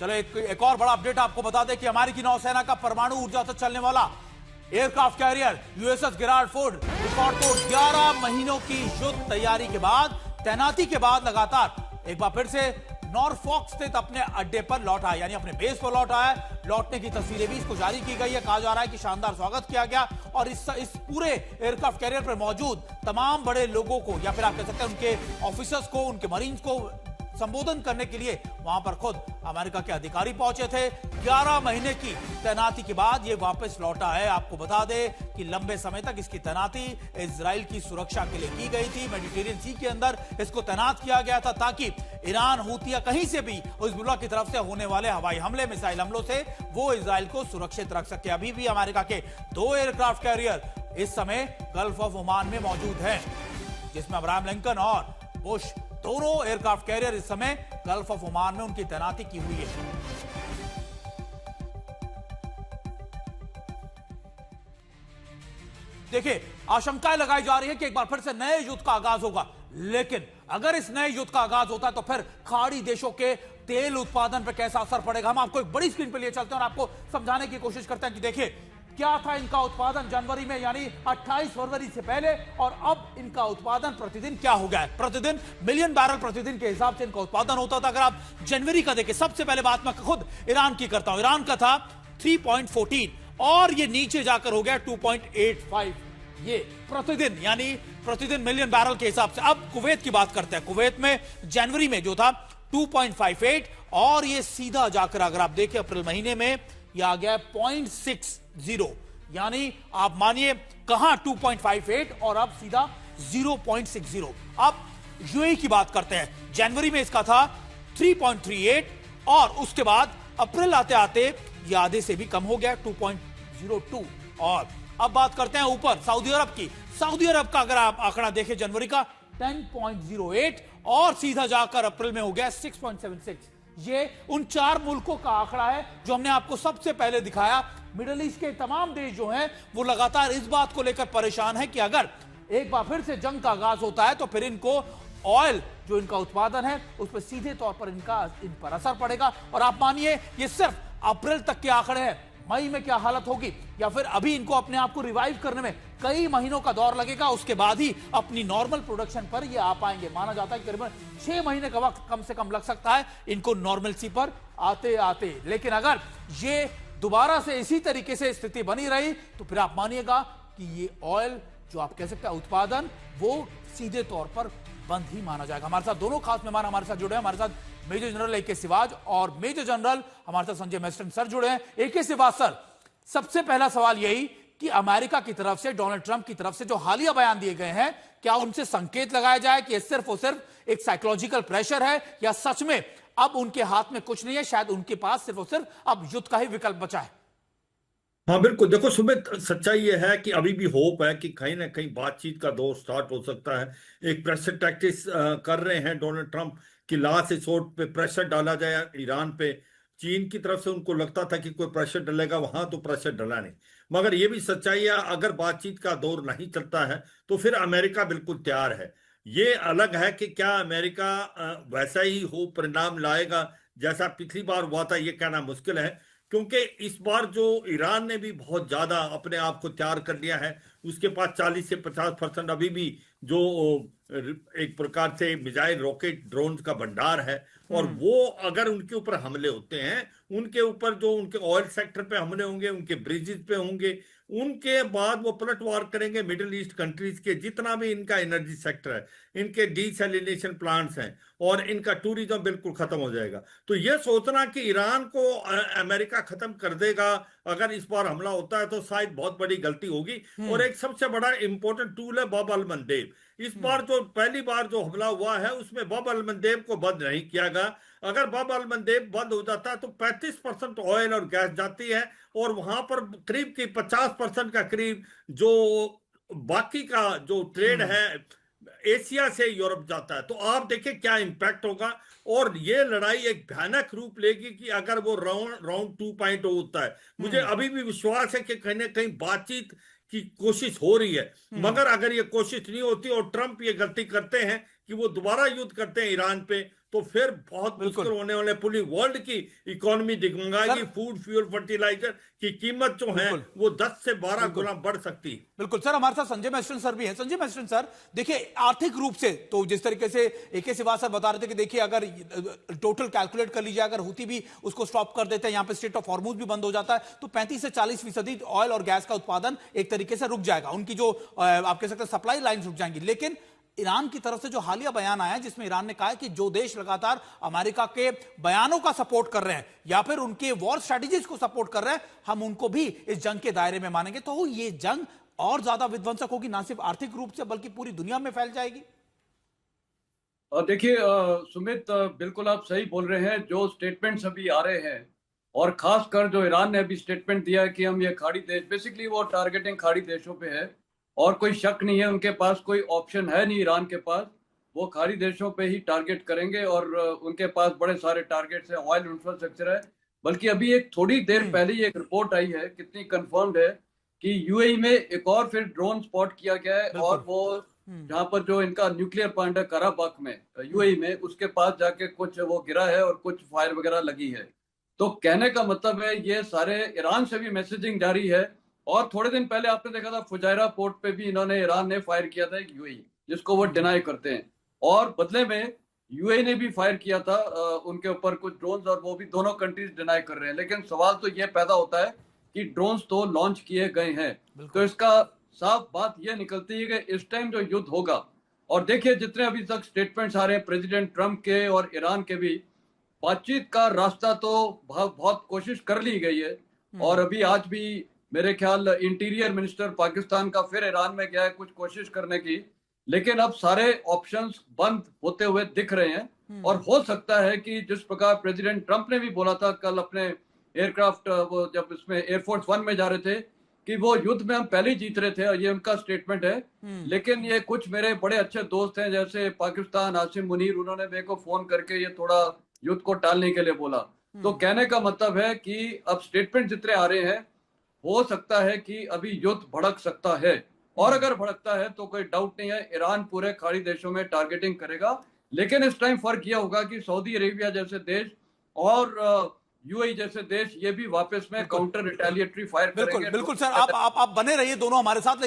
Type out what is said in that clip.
चलो एक और बड़ा अपडेट आपको बता दें कि अमेरिकी नौसेना का परमाणु ऊर्जा से चलने वाला aircraft carrier USS Gerald Ford record तोड़ 11 महीनों की युद्ध तैयारी के बाद, तैनाती के बाद लगातार एक बार फिर से नॉरफॉक स्थित अपने अड्डे पर लौट आया, यानी अपने बेस पर लौट आया। लौटने की तस्वीरें भी इसको जारी की गई है। कहा जा रहा है कि शानदार स्वागत किया गया और इस पूरे एयरक्राफ्ट कैरियर पर मौजूद तमाम बड़े लोगों को, या फिर आप कह सकते हैं उनके ऑफिसर्स को, उनके मरीन्स को संबोधन करने के लिए वहां पर खुद अमेरिका के अधिकारी पहुंचे थे। 11 महीने की तैनाती के बाद ये वापस लौटा है। आपको बता दें कि लंबे समय तक इसकी तैनाती इजराइल की सुरक्षा के लिए की गई थी। मेडिटेरियन सी के अंदर इसको तैनात किया गया था ताकि ईरान, हूतिया कहीं से भी हिजबुल्लाह की तरफ से होने वाले हवाई हमले, मिसाइल हमलों से वो इजराइल को सुरक्षित रख सके। अभी भी अमेरिका के 2 एयरक्राफ्ट कैरियर इस समय गल्फ ऑफ ओमान में मौजूद हैं, जिसमें अब्राहम लिंकन और बुश दोनों एयरक्राफ्ट कैरियर इस समय गल्फ ऑफ ओमान में उनकी तैनाती की हुई है। देखिए, आशंकाएं लगाई जा रही है कि एक बार फिर से नए युद्ध का आगाज होगा, लेकिन अगर इस नए युद्ध का आगाज होता है तो फिर खाड़ी देशों के तेल उत्पादन पर कैसा असर पड़ेगा। हम आपको एक बड़ी स्क्रीन पर लिए चलते हैं और आपको समझाने की कोशिश करते हैं कि देखिए क्या था इनका उत्पादन जनवरी में, यानी 28 फरवरी से पहले, और अब इनका उत्पादन प्रतिदिन क्या हो गया है। प्रतिदिन मिलियन बैरल प्रतिदिन के हिसाब से इनका उत्पादन होता था। अगर आप जनवरी का देखें, सबसे पहले बात मैं खुद ईरान की करता हूं। ईरान का था 3.14 और ये नीचे जाकर हो गया 2.85, ये प्रतिदिन, यानी प्रतिदिन मिलियन बैरल के हिसाब से। अब कुवैत की बात करते हैं। कुवैत में जनवरी में जो था 2.58 और ये सीधा जाकर अगर आप देखें अप्रैल महीने में यह आ गया 0.60, यानी आप मानिए कहां 2.58 और अब सीधा 0.60। अब यूएई की बात करते हैं। जनवरी में इसका था 3.38 और उसके बाद अप्रैल आते आते यह आधे से भी कम हो गया 2.02। और अब बात करते हैं ऊपर सऊदी अरब की। सऊदी अरब का अगर आप आंकड़ा देखें जनवरी का 10.08 और सीधा जाकर अप्रैल में हो गया 6.76। ये उन 4 मुल्कों का आंकड़ा है जो हमने आपको सबसे पहले दिखाया। मिडिल ईस्ट के तमाम देश जो हैं वो लगातार इस बात को लेकर परेशान है कि अगर एक बार फिर से जंग का आगाज होता है तो फिर इनको ऑयल जो इनका उत्पादन है उस पर सीधे तौर पर इन पर असर पड़ेगा। और आप मानिए ये सिर्फ अप्रैल तक के आंकड़े हैं, मई में क्या हालत होगी, या फिर अभी इनको अपने आप को रिवाइव करने में कई महीनों का दौर लगेगा, उसके बाद ही अपनी नॉर्मल प्रोडक्शन पर ये आ पाएंगे। माना जाता है कि करीबन 6 महीने का वक्त कम से कम लग सकता है इनको नॉर्मलसी पर आते आते। लेकिन अगर ये दोबारा से इसी तरीके से स्थिति बनी रही तो फिर आप मानिएगा कि ये ऑयल जो आप कह सकते हैं उत्पादन, वो सीधे तौर पर बंद ही माना जाएगा। हमारे साथ दोनों खास मेहमान हमारे साथ जुड़े हैं। हमारे साथ मेजर जनरल ए के सिवाज और मेजर जनरल हमारे साथ संजय मेस्टन सर जुड़े हैं। ए के सिवाज सर, सबसे पहला सवाल यही कि अमेरिका की तरफ से, डोनाल्ड ट्रंप की तरफ से जो हालिया बयान दिए गए हैं, क्या उनसे संकेत लगाया जाए कि सिर्फ और सिर्फ एक साइकोलॉजिकल प्रेशर है, या सच में अब उनके हाथ में कुछ नहीं है, शायद उनके पास सिर्फ और सिर्फ अब युद्ध का ही विकल्प बचा है? हाँ बिल्कुल, देखो सुमित, सच्चाई ये है कि अभी भी होप है कि कहीं ना कहीं बातचीत का दौर स्टार्ट हो सकता है। एक प्रेशर टैक्टिक्स कर रहे हैं डोनाल्ड ट्रंप कि लास्ट रिसोर्ट पे प्रेशर डाला जाए ईरान पे। चीन की तरफ से उनको लगता था कि कोई प्रेशर डलेगा, वहां तो प्रेशर डला नहीं। मगर ये भी सच्चाई है, अगर बातचीत का दौर नहीं चलता है तो फिर अमेरिका बिल्कुल तैयार है। ये अलग है कि क्या अमेरिका वैसा ही हो परिणाम लाएगा जैसा पिछली बार हुआ था, ये कहना मुश्किल है। क्योंकि इस बार जो ईरान ने भी बहुत ज्यादा अपने आप को तैयार कर लिया है, उसके पास 40 से 50% अभी भी जो एक प्रकार से मिसाइल, रॉकेट, ड्रोन का भंडार है। और वो अगर उनके ऊपर हमले होते हैं, उनके ऊपर जो उनके ऑयल सेक्टर पे हमले होंगे, उनके ब्रिजेस पे होंगे, उनके बाद वो पलटवार करेंगे मिडिल ईस्ट कंट्रीज के जितना भी इनका एनर्जी सेक्टर है, इनके डीसैलिनेशन प्लांट्स हैं, और इनका टूरिज्म बिल्कुल खत्म हो जाएगा। तो ये सोचना कि ईरान को अमेरिका खत्म कर देगा अगर इस बार हमला होता है तो शायद बहुत बड़ी गलती होगी। और एक सबसे बड़ा इंपॉर्टेंट टूल है बाब अल मंदेब। इस बार जो पहली बार जो हमला हुआ है उसमें बाब अल मंदेब को बंद नहीं किया गया। अगर बाब अल मंदेब बंद हो जाता है तो 35% ऑयल और गैस जाती है, और वहां पर करीब की 50% का करीब जो बाकी का जो ट्रेड है एशिया से यूरोप जाता है। तो आप देखिए क्या इंपैक्ट होगा। और ये लड़ाई एक भयानक रूप लेगी कि अगर वो राउंड 2.0 होता है। मुझे अभी भी विश्वास है कि कहीं ना कहीं बातचीत की कोशिश हो रही है, मगर अगर ये कोशिश नहीं होती और ट्रंप ये गलती करते हैं कि वो दोबारा युद्ध करते हैं ईरान पे, तो फिर बहुत बिल्कुल मुश्किल होने वाले, पूरी वर्ल्ड की इकोनॉमी डिगमगाएगी। सर। फूड, फ्यूल, फर्टिलाइजर की कीमत जो है बिल्कुल वो 10 से 12 बिल्कुल गुना बढ़ सकती है। बिल्कुल सर, हमारे साथ संजय मैस्टन सर भी हैं। संजय मैस्टन सर, देखिए आर्थिक रूप से तो जिस तरीके से एके सिवा सर बता रहे थे कि देखिए अगर टोटल कैलकुलेट कर लीजिए, अगर हुती भी उसको स्टॉप कर देते हैं, यहां पे स्ट्रेट ऑफ हॉर्मुज भी बंद हो जाता है, तो 35 से 40% ऑयल और गैस का उत्पादन एक तरीके से रुक जाएगा। उनकी जो आप कह सकते हैं सप्लाई लाइन रुक जाएंगी। लेकिन ईरान की तरफ से जो हालिया बयान आया है जिसमें ईरान ने कहा है कि जो देश लगातार अमेरिका के बयानों का सपोर्ट कर रहे हैं या फिर उनके वॉर स्ट्रेटजीज को सपोर्ट कर रहे हैं, हम उनको भी इस जंग के दायरे में मानेंगे, तो ये जंग और ज्यादा विध्वंसक होगी, ना सिर्फ आर्थिक रूप से बल्कि पूरी दुनिया में फैल जाएगी। देखिए सुमित, बिल्कुल आप सही बोल रहे हैं। जो स्टेटमेंट्स अभी आ रहे हैं और खासकर जो ईरान ने अभी स्टेटमेंट दिया है कि हम ये खाड़ी देश, बेसिकली वो टारगेटिंग खाड़ी देशों पे है और कोई शक नहीं है उनके पास कोई ऑप्शन है नहीं ईरान के पास। वो खाड़ी देशों पे ही टारगेट करेंगे और उनके पास बड़े सारे टारगेट्स हैं, ऑयल इंफ्रास्ट्रक्चर है। बल्कि अभी एक थोड़ी देर पहले ही एक रिपोर्ट आई है, कितनी कंफर्म्ड है, कि यूएई में एक और फिर ड्रोन स्पॉट किया गया है और वो जहां पर जो इनका न्यूक्लियर प्लांट है कराबाख में यूएई में, उसके पास जाके कुछ वो गिरा है और कुछ फायर वगैरह लगी है। तो कहने का मतलब है ये सारे ईरान से भी मैसेजिंग जारी है। और थोड़े दिन पहले आपने देखा था फुजायरा पोर्ट पे भी इन्होंने, ईरान ने फायर किया था एक यूएई, जिसको वो डिनाई करते हैं, और बदले में यूएई ने भी फायर किया था उनके ऊपर कुछ ड्रोन्स, और वो भी दोनों कंट्रीज डिनाई कर रहे हैं। लेकिन सवाल तो ये पैदा होता है कि ड्रोन्स तो लॉन्च किए गए हैं, तो इसका साफ बात यह निकलती है कि इस टाइम जो युद्ध होगा, और देखिए जितने अभी तक स्टेटमेंट्स आ रहे हैं प्रेसिडेंट ट्रंप के और ईरान के भी, बातचीत का रास्ता तो बहुत कोशिश कर ली गई है। और अभी आज भी मेरे ख्याल इंटीरियर मिनिस्टर पाकिस्तान का फिर ईरान में गया है कुछ कोशिश करने की, लेकिन अब सारे ऑप्शंस बंद होते हुए दिख रहे हैं। और हो सकता है कि जिस प्रकार प्रेसिडेंट ट्रंप ने भी बोला था कल अपने एयरक्राफ्ट, वो जब इसमें एयरफोर्स 1 में जा रहे थे, कि वो युद्ध में हम पहले ही जीत रहे थे, और ये उनका स्टेटमेंट है। लेकिन ये कुछ मेरे बड़े अच्छे दोस्त हैं जैसे पाकिस्तान आसिम मुनीर, उन्होंने मेरे को फोन करके ये थोड़ा युद्ध को टालने के लिए बोला। तो कहने का मतलब है कि अब स्टेटमेंट जितने आ रहे हैं, हो सकता है कि अभी युद्ध भड़क सकता है, और अगर भड़कता है तो कोई डाउट नहीं है ईरान पूरे खाड़ी देशों में टारगेटिंग करेगा। लेकिन इस टाइम फर्क यह होगा कि सऊदी अरेबिया जैसे देश और यूएई जैसे देश ये भी वापस में काउंटर रिटेलिएटरी फायर बिल्कुल करेंगे। बिल्कुल सर, आप बने रहिए दोनों हमारे साथ।